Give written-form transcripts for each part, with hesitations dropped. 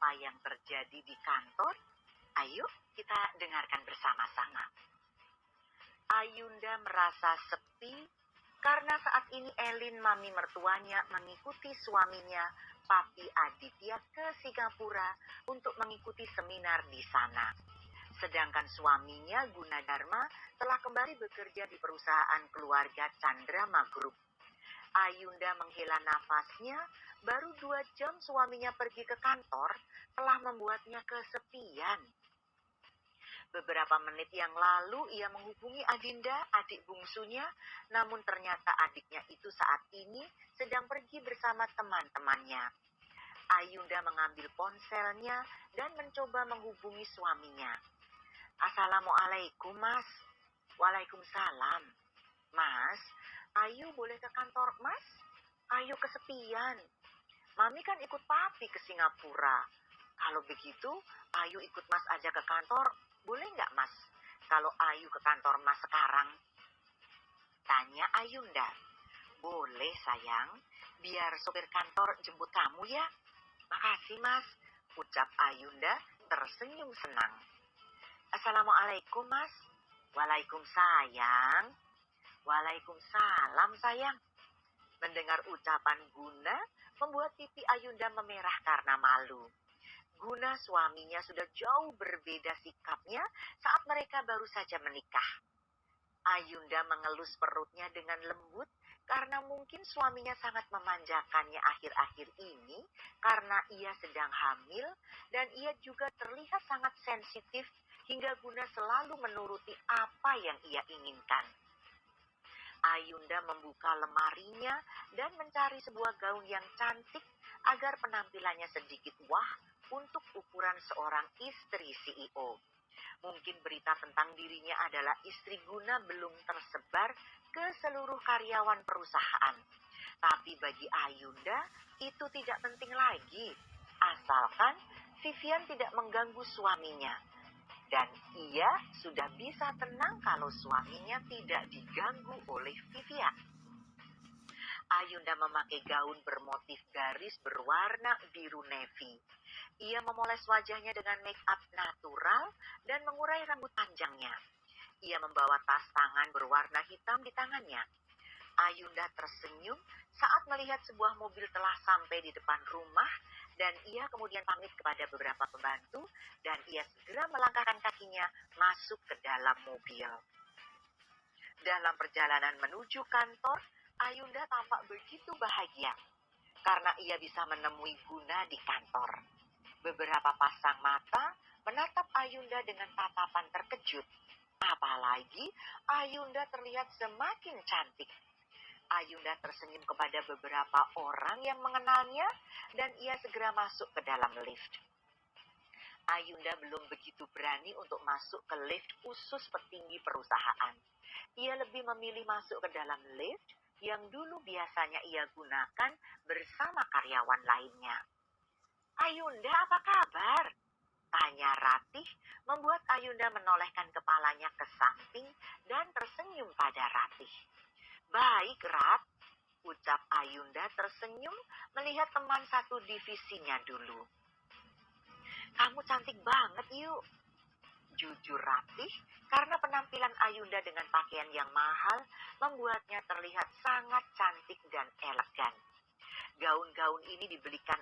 apa yang terjadi di kantor? Ayo kita dengarkan bersama-sama. Ayunda merasa sepi karena saat ini Elin, mami mertuanya, mengikuti suaminya, Papi Aditya, ke Singapura untuk mengikuti seminar di sana. Sedangkan suaminya, Gunadarma, telah kembali bekerja di perusahaan keluarga Chandrama Group. Ayunda menghela nafasnya, baru 2 jam suaminya pergi ke kantor, telah membuatnya kesepian. Beberapa menit yang lalu ia menghubungi Adinda, adik bungsunya, namun ternyata adiknya itu saat ini sedang pergi bersama teman-temannya. Ayunda mengambil ponselnya dan mencoba menghubungi suaminya. Assalamualaikum, Mas. Waalaikumsalam. Mas, Ayu boleh ke kantor, Mas? Ayu kesepian. Mami kan ikut Papi ke Singapura. Kalau begitu, Ayu ikut Mas aja ke kantor. Boleh nggak, Mas? Kalau Ayu ke kantor Mas sekarang? Tanya Ayunda. Boleh, sayang. Biar sopir kantor jemput kamu ya. Makasih, Mas. Ucap Ayunda tersenyum senang. Assalamualaikum, Mas. Waalaikumsalam. Waalaikumsalam, sayang. Mendengar ucapan Guna, membuat pipi Ayunda memerah karena malu. Guna, suaminya, sudah jauh berbeda sikapnya saat mereka baru saja menikah. Ayunda mengelus perutnya dengan lembut karena mungkin suaminya sangat memanjakannya akhir-akhir ini karena ia sedang hamil dan ia juga terlihat sangat sensitif hingga Guna selalu menuruti apa yang ia inginkan. Ayunda membuka lemarinya dan mencari sebuah gaun yang cantik agar penampilannya sedikit wah untuk ukuran seorang istri CEO. Mungkin berita tentang dirinya adalah istri Guna belum tersebar ke seluruh karyawan perusahaan. Tapi bagi Ayunda itu tidak penting lagi, asalkan Vivian tidak mengganggu suaminya. Dan ia sudah bisa tenang kalau suaminya tidak diganggu oleh Vivian. Ayunda memakai gaun bermotif garis berwarna biru navy. Ia memoles wajahnya dengan make up natural dan mengurai rambut panjangnya. Ia membawa tas tangan berwarna hitam di tangannya. Ayunda tersenyum saat melihat sebuah mobil telah sampai di depan rumah dan ia kemudian pamit kepada beberapa pembantu dan ia segera melangkahkan kakinya masuk ke dalam mobil. Dalam perjalanan menuju kantor, Ayunda tampak begitu bahagia karena ia bisa menemui Guna di kantor. Beberapa pasang mata menatap Ayunda dengan tatapan terkejut. Apalagi Ayunda terlihat semakin cantik. Ayunda tersenyum kepada beberapa orang yang mengenalnya dan ia segera masuk ke dalam lift. Ayunda belum begitu berani untuk masuk ke lift khusus petinggi perusahaan. Ia lebih memilih masuk ke dalam lift yang dulu biasanya ia gunakan bersama karyawan lainnya. Ayunda, apa kabar? Tanya Ratih, membuat Ayunda menolehkan kepalanya ke samping dan tersenyum pada Ratih. Baik, Rat, ucap Ayunda tersenyum melihat teman satu divisinya dulu. Kamu cantik banget, yuk. Jujur Ratih, karena penampilan Ayunda dengan pakaian yang mahal membuatnya terlihat sangat cantik dan elegan. Gaun-gaun ini dibelikan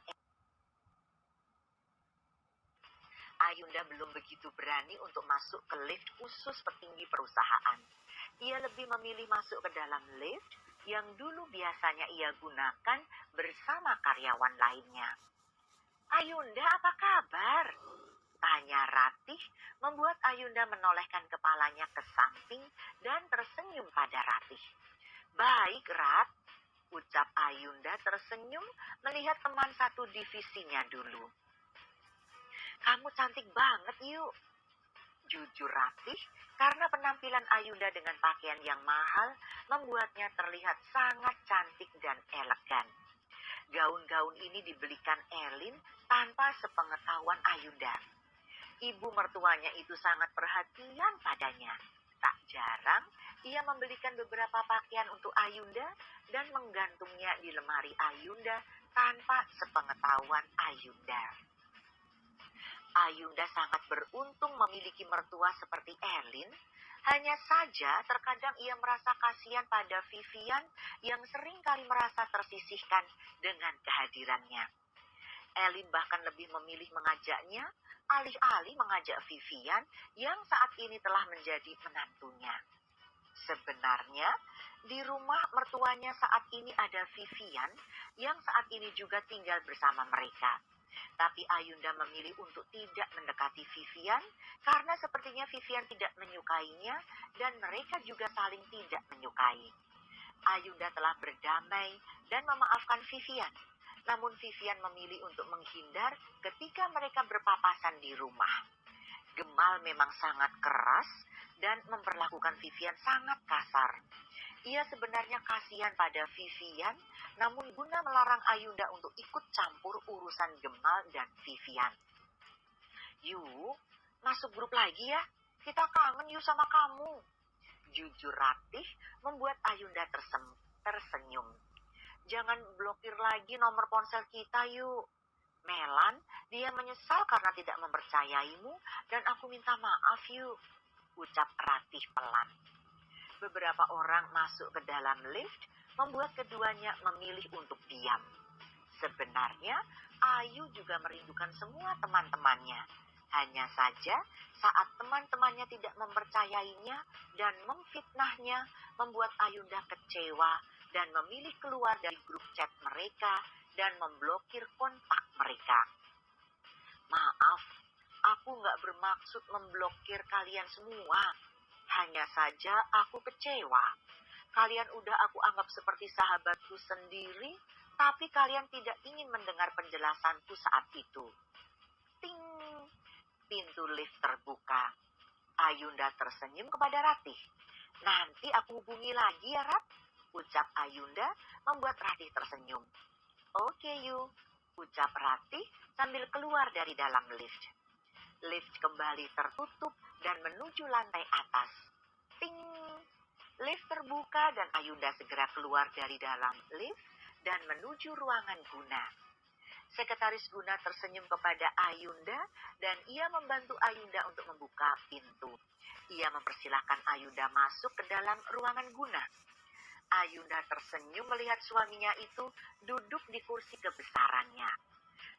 Ayunda belum begitu berani untuk masuk ke lift khusus petinggi perusahaan. Ia lebih memilih masuk ke dalam lift yang dulu biasanya ia gunakan bersama karyawan lainnya. Ayunda, apa kabar? Tanya Ratih, membuat Ayunda menolehkan kepalanya ke samping dan tersenyum pada Ratih. Baik, Rat, ucap Ayunda tersenyum melihat teman satu divisinya dulu. Kamu cantik banget, yuk. Jujur Ratih, karena penampilan Ayunda dengan pakaian yang mahal membuatnya terlihat sangat cantik dan elegan. Gaun-gaun ini dibelikan Elin tanpa sepengetahuan Ayunda. Ibu mertuanya itu sangat perhatian padanya. Tak jarang, ia membelikan beberapa pakaian untuk Ayunda dan menggantungnya di lemari Ayunda tanpa sepengetahuan Ayunda. Ayunda sangat beruntung memiliki mertua seperti Elin. Hanya saja terkadang ia merasa kasihan pada Vivian yang sering kali merasa tersisihkan dengan kehadirannya. Elin bahkan lebih memilih mengajaknya, alih-alih mengajak Vivian yang saat ini telah menjadi menantunya. Sebenarnya, di rumah mertuanya saat ini ada Vivian yang saat ini juga tinggal bersama mereka. Tapi Ayunda memilih untuk tidak mendekati Vivian karena sepertinya Vivian tidak menyukainya dan mereka juga saling tidak menyukai. Ayunda telah berdamai dan memaafkan Vivian. Namun Vivian memilih untuk menghindar ketika mereka berpapasan di rumah. Gemal memang sangat keras dan memperlakukan Vivian sangat kasar. Ia sebenarnya kasihan pada Vivian, namun Guna melarang Ayunda untuk ikut campur urusan Gemal dan Vivian. Yuk, masuk grup lagi ya. Kita kangen yuk sama kamu. Jujur Ratih membuat Ayunda tersenyum. Jangan blokir lagi nomor ponsel kita yuk. Melan, dia menyesal karena tidak mempercayaimu dan aku minta maaf yuk, ucap Ratih pelan. Beberapa orang masuk ke dalam lift, membuat keduanya memilih untuk diam. Sebenarnya, Ayu juga merindukan semua teman-temannya. Hanya saja, saat teman-temannya tidak mempercayainya dan memfitnahnya, membuat Ayunda kecewa dan memilih keluar dari grup chat mereka dan memblokir kontak mereka. Maaf, aku nggak bermaksud memblokir kalian semua. Hanya saja aku kecewa. Kalian udah aku anggap seperti sahabatku sendiri, tapi kalian tidak ingin mendengar penjelasanku saat itu. Ting! Pintu lift terbuka. Ayunda tersenyum kepada Ratih. Nanti aku hubungi lagi ya, Rat, ucap Ayunda membuat Ratih tersenyum. Oke yuk, ucap Ratih sambil keluar dari dalam lift. Lift kembali tertutup dan menuju lantai atas. Ting! Lift terbuka dan Ayunda segera keluar dari dalam lift dan menuju ruangan Guna. Sekretaris Guna tersenyum kepada Ayunda dan ia membantu Ayunda untuk membuka pintu. Ia mempersilahkan Ayunda masuk ke dalam ruangan Guna. Ayunda tersenyum melihat suaminya itu duduk di kursi kebesarannya.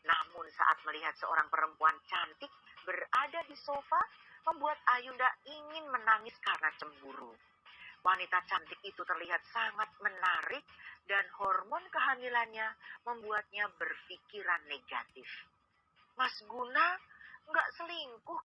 Namun saat melihat seorang perempuan cantik berada di sofa, membuat Ayunda ingin menangis karena cemburu. Wanita cantik itu terlihat sangat menarik dan hormon kehamilannya membuatnya berpikiran negatif. Mas Guna nggak selingkuh